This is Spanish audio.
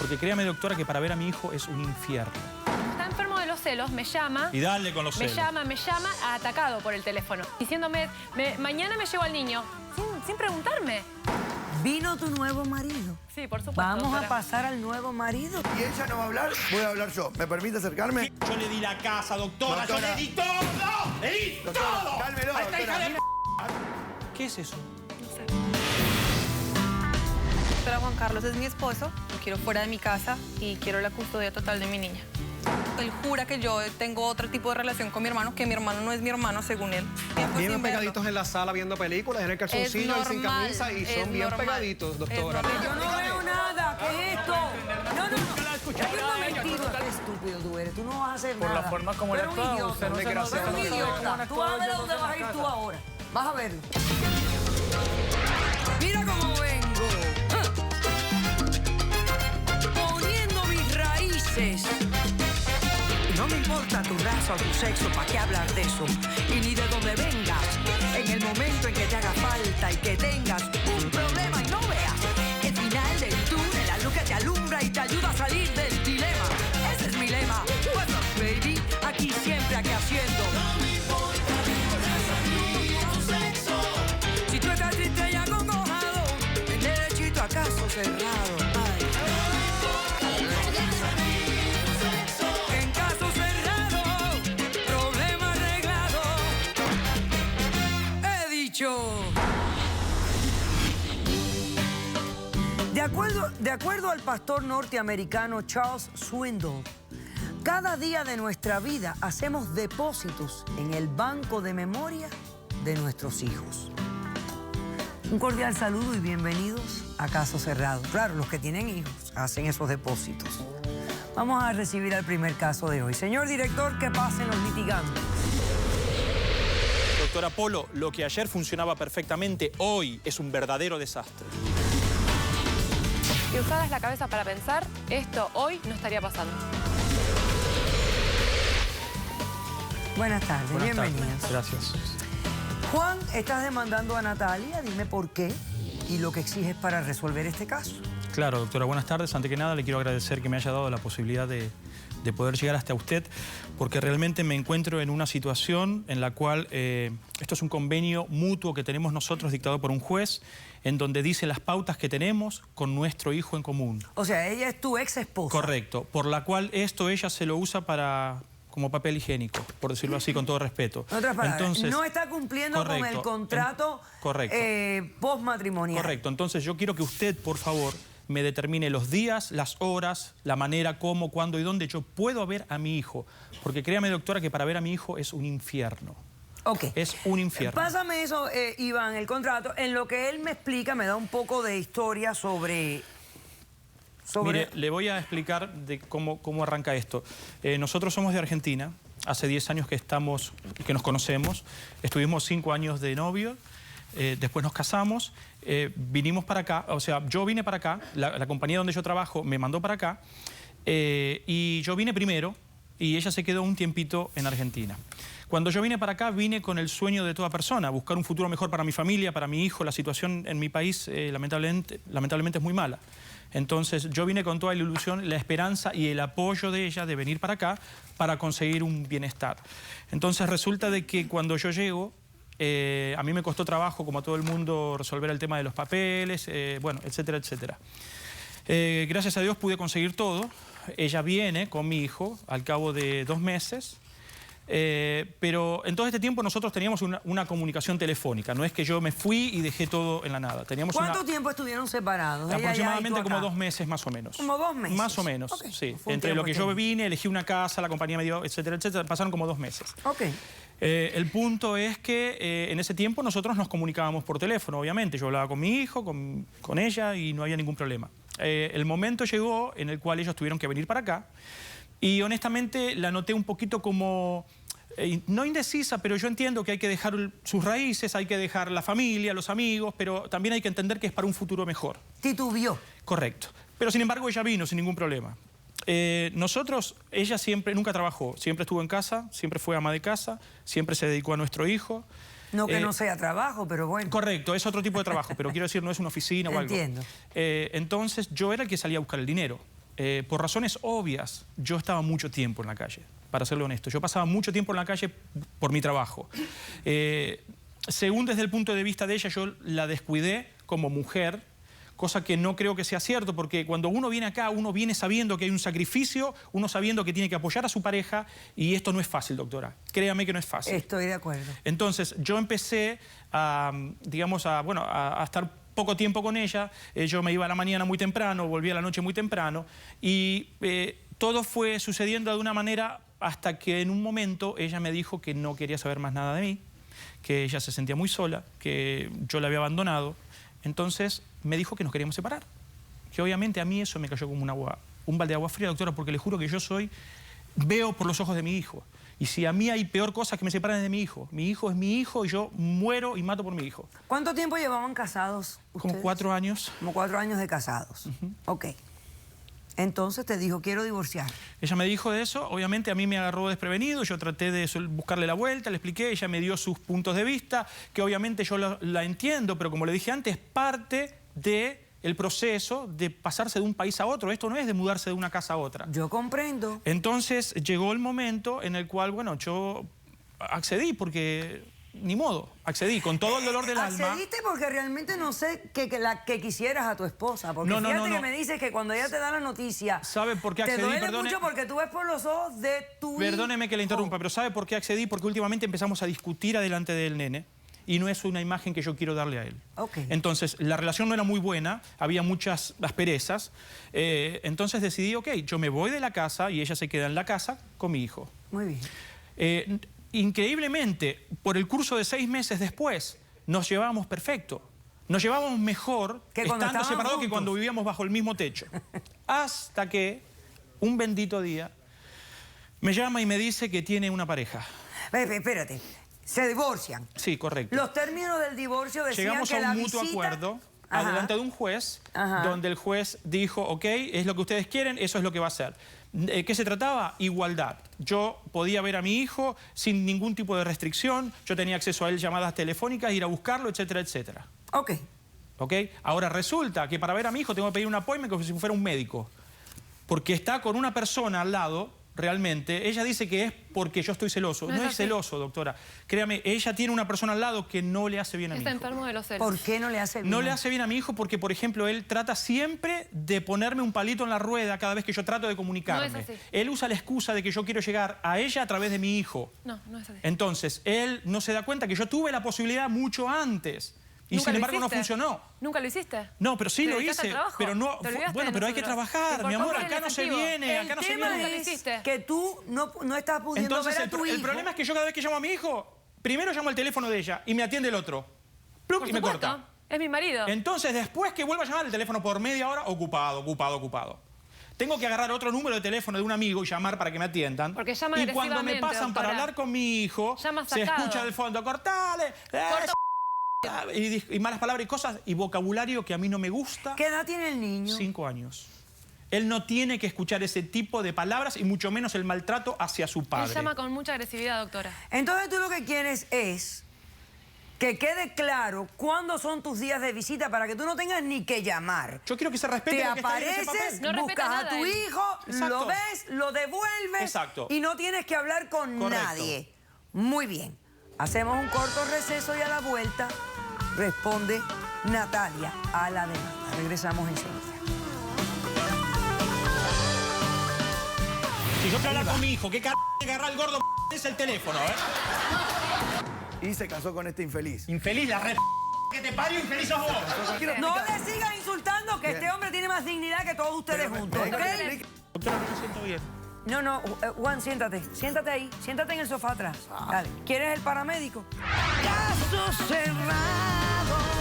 Porque créame, doctora, que para ver a mi hijo es un infierno. Está enfermo de los celos, me llama. Y dale con los celos. Me llama atacado por el teléfono. Diciéndome, mañana me llevo al niño. Sin preguntarme. ¿Vino tu nuevo marido? Sí, por supuesto. Vamos doctora. a pasar al nuevo marido. ¿Y ella no va a hablar? Voy a hablar yo. ¿Me permite acercarme? Yo le di la casa, doctora. Yo le di todo. ¡Le di todo! Cálmelo, A esta hija doctora. de ¿Qué es eso? Doctora Juan Carlos es mi esposo, lo quiero fuera de mi casa y quiero la custodia total de mi niña. Él jura que yo tengo otro tipo de relación con mi hermano, que mi hermano no es mi hermano según él. Viven pegaditos en la sala viendo películas, en el calzoncillo y sin camisa y son bien pegaditos, doctora. Yo no veo nada. ¿Qué es esto? No. Es un momentito. Qué estúpido tú eres. Tú no vas a hacer nada. Por la forma como Tú le eres un actúa, idiota. usted no Tú eres un idiota. Tú vas a ver a dónde vas a ir tú ahora. Vas a verlo. Mira cómo vengo. Poniendo mis raíces. No me importa tu raza o tu sexo, ¿para qué hablar de eso? Y ni de dónde vengas. En el momento en que te haga falta y que tengas un problema y no veas el final del túnel, la luz que te alumbra y te ayuda a salir del dilema. Ese es mi lema. What's up, baby? Aquí siempre, aquí haciendo. No me importa tu sexo. Si tú estás triste y acongojado, ven derechito a caso cerrado. Ay. En caso cerrado, problema arreglado. He dicho. De acuerdo al pastor norteamericano Charles Swindoll, cada día de nuestra vida hacemos depósitos en el banco de memoria de nuestros hijos. Un cordial saludo y bienvenidos a Caso Cerrado. Claro, los que tienen hijos hacen esos depósitos. Vamos a recibir al primer caso de hoy. Señor director, que pasen los litigantes. Doctora Polo, lo que ayer funcionaba perfectamente, hoy es un verdadero desastre. Si usaras la cabeza para pensar, esto hoy no estaría pasando. Buenas tardes, bienvenidos. Gracias. Juan, estás demandando a Natalia. Dime por qué y lo que exiges para resolver este caso. Claro, doctora, buenas tardes. Antes que nada, le quiero agradecer que me haya dado la posibilidad de poder llegar hasta usted, porque realmente me encuentro en una situación en la cual esto es un convenio mutuo que tenemos nosotros dictado por un juez, en donde dice las pautas que tenemos con nuestro hijo en común. O sea, ella es tu ex esposa. Correcto, por la cual ella se lo usa como papel higiénico, por decirlo así, con todo respeto. En otras palabras, entonces, no está cumpliendo con el contrato postmatrimonial. Correcto, entonces yo quiero que usted, por favor, me determine los días, las horas, la manera, cómo, cuándo y dónde yo puedo ver a mi hijo. Porque créame, doctora, que para ver a mi hijo es un infierno. Ok. Es un infierno. Pásame eso, Iván, el contrato. En lo que él me explica, me da un poco de historia sobre... Mire, le voy a explicar de cómo arranca esto. Nosotros somos de Argentina. Hace 10 años que nos conocemos. Estuvimos 5 años de novio. Después nos casamos, vinimos para acá, o sea, yo vine para acá, la compañía donde yo trabajo me mandó para acá, y yo vine primero y ella se quedó un tiempito en Argentina. Cuando yo vine para acá, vine con el sueño de toda persona, buscar un futuro mejor para mi familia, para mi hijo. La situación en mi país, lamentablemente es muy mala. Entonces yo vine con toda la ilusión, la esperanza y el apoyo de ella de venir para acá para conseguir un bienestar. Entonces resulta de que cuando yo llego, a mí me costó trabajo, como a todo el mundo, resolver el tema de los papeles, bueno, etcétera, etcétera. Gracias a Dios pude conseguir todo. Ella viene con mi hijo al cabo de 2 meses. Pero en todo este tiempo nosotros teníamos una comunicación telefónica. No es que yo me fui y dejé todo en la nada. ¿Cuánto tiempo estuvieron separados? Aproximadamente como 2 meses más o menos. ¿Como 2 meses? Más o menos, okay. Sí. Entre lo que yo vine, elegí una casa, la compañía me dio, etcétera, etcétera. Pasaron como 2 meses. Ok. El punto es que en ese tiempo nosotros nos comunicábamos por teléfono, obviamente. Yo hablaba con mi hijo, con ella y no había ningún problema. El momento llegó en el cual ellos tuvieron que venir para acá y honestamente la noté un poquito como... no indecisa, pero yo entiendo que hay que dejar sus raíces, hay que dejar la familia, los amigos, pero también hay que entender que es para un futuro mejor. Titubió. Correcto. Pero sin embargo ella vino sin ningún problema. Ella nunca trabajó, siempre estuvo en casa, siempre fue ama de casa, siempre se dedicó a nuestro hijo. No que no sea trabajo, pero bueno. Correcto, es otro tipo de trabajo, pero quiero decir, no es una oficina o algo. Entiendo. Entonces yo era el que salía a buscar el dinero. por razones obvias, yo estaba mucho tiempo en la calle, para serle honesto. Yo pasaba mucho tiempo en la calle por mi trabajo. Según desde el punto de vista de ella, yo la descuidé como mujer, cosa que no creo que sea cierto, porque cuando uno viene acá, uno viene sabiendo que hay un sacrificio, uno sabiendo que tiene que apoyar a su pareja, y esto no es fácil, doctora. Créame que no es fácil. Estoy de acuerdo. Entonces, yo empecé a, digamos, a estar poco tiempo con ella. Yo me iba a la mañana muy temprano, volvía a la noche muy temprano, y todo fue sucediendo de una manera hasta que en un momento ella me dijo que no quería saber más nada de mí, que ella se sentía muy sola, que yo la había abandonado. Entonces me dijo que nos queríamos separar. Que obviamente a mí eso me cayó como un balde de agua fría, doctora, porque le juro que yo veo por los ojos de mi hijo. Y si a mí hay peor cosa que me separan de mi hijo es mi hijo y yo muero y mato por mi hijo. ¿Cuánto tiempo llevaban casados ustedes? Como 4 años. Como 4 años de casados. Ok. Entonces te dijo, quiero divorciar. Ella me dijo eso, obviamente a mí me agarró desprevenido, yo traté de buscarle la vuelta, le expliqué, ella me dio sus puntos de vista, que obviamente yo la entiendo, pero como le dije antes, parte del proceso de pasarse de un país a otro. Esto no es de mudarse de una casa a otra. Yo comprendo. Entonces llegó el momento en el cual, bueno, yo accedí porque... Ni modo, accedí con todo el dolor del alma. Accediste porque realmente no sé que quisieras a tu esposa. Porque fíjate que me dices que cuando ella te da la noticia... ¿Sabe por qué accedí? Te duele mucho porque tú ves por los ojos de tu hijo. Perdóneme que le interrumpa, pero ¿sabe por qué accedí? Porque últimamente empezamos a discutir adelante del nene y no es una imagen que yo quiero darle a él. Okay. Entonces, la relación no era muy buena, había muchas asperezas. Entonces decidí, ok, yo me voy de la casa y ella se queda en la casa con mi hijo. Muy bien. Increíblemente, por el curso de 6 meses después, nos llevábamos perfecto. Nos llevábamos mejor estando separados que cuando vivíamos bajo el mismo techo. Hasta que, un bendito día, me llama y me dice que tiene una pareja. Espérate, ¿se divorcian? Sí, correcto. Los términos del divorcio decían llegamos que a un mutuo acuerdo, adelante de un juez, donde el juez dijo, ok, es lo que ustedes quieren, eso es lo que va a hacer. ¿Qué se trataba? Igualdad. Yo podía ver a mi hijo sin ningún tipo de restricción, yo tenía acceso a él, llamadas telefónicas, ir a buscarlo, etcétera, etcétera. Ok. ¿Ok? Ahora resulta que para ver a mi hijo tengo que pedir un appointment como si fuera un médico, porque está con una persona al lado. Realmente, ella dice que es porque yo estoy celoso. No es celoso, doctora. Créame, ella tiene una persona al lado que no le hace bien a mi hijo. Está enfermo de los celos. ¿Por qué no le hace bien? No le hace bien a mi hijo porque, por ejemplo, él trata siempre de ponerme un palito en la rueda cada vez que yo trato de comunicarme. No es así. Él usa la excusa de que yo quiero llegar a ella a través de mi hijo. No, no es así. Entonces, él no se da cuenta que yo tuve la posibilidad mucho antes. Y sin embargo no funcionó. ¿Nunca lo hiciste? No, pero sí lo hice. Pero no, bueno, pero hay que trabajar, mi amor, acá no se viene, acá no se viene. Es que tú no estás pudiendo ver a tu hijo. El problema es que yo cada vez que llamo a mi hijo, primero llamo al teléfono de ella y me atiende el otro. ¡Pluc! Y me corta. Es mi marido. Entonces, después que vuelva a llamar el teléfono por media hora, ocupado. Tengo que agarrar otro número de teléfono de un amigo y llamar para que me atiendan. Porque llama y cuando me pasan para hablar con mi hijo, se escucha del fondo, cortale. Y malas palabras y cosas y vocabulario que a mí no me gusta. ¿Qué edad tiene el niño? 5 años. Él no tiene que escuchar ese tipo de palabras y mucho menos el maltrato hacia su padre. Él llama con mucha agresividad, doctora. Entonces tú lo que quieres es que quede claro cuándo son tus días de visita para que tú no tengas ni que llamar. Yo quiero que se respete te lo que está en ese apareces, papel. buscas a tu hijo, lo ves, lo devuelves y no tienes que hablar con nadie. Muy bien. Hacemos un corto receso y a la vuelta responde Natalia a la demanda. Regresamos enseguida. Si yo quiero hablar con mi hijo, ¿qué agarra el gordo es el teléfono, Y se casó con este infeliz. Infeliz, la que te parió, infeliz sos vos. No le sigas insultando, que este hombre tiene más dignidad que todos ustedes juntos, ¿ok? Doctora, no me siento bien. No, Juan, siéntate. Siéntate ahí. Siéntate en el sofá atrás. Dale. ¿Quieres el paramédico? Caso cerrado.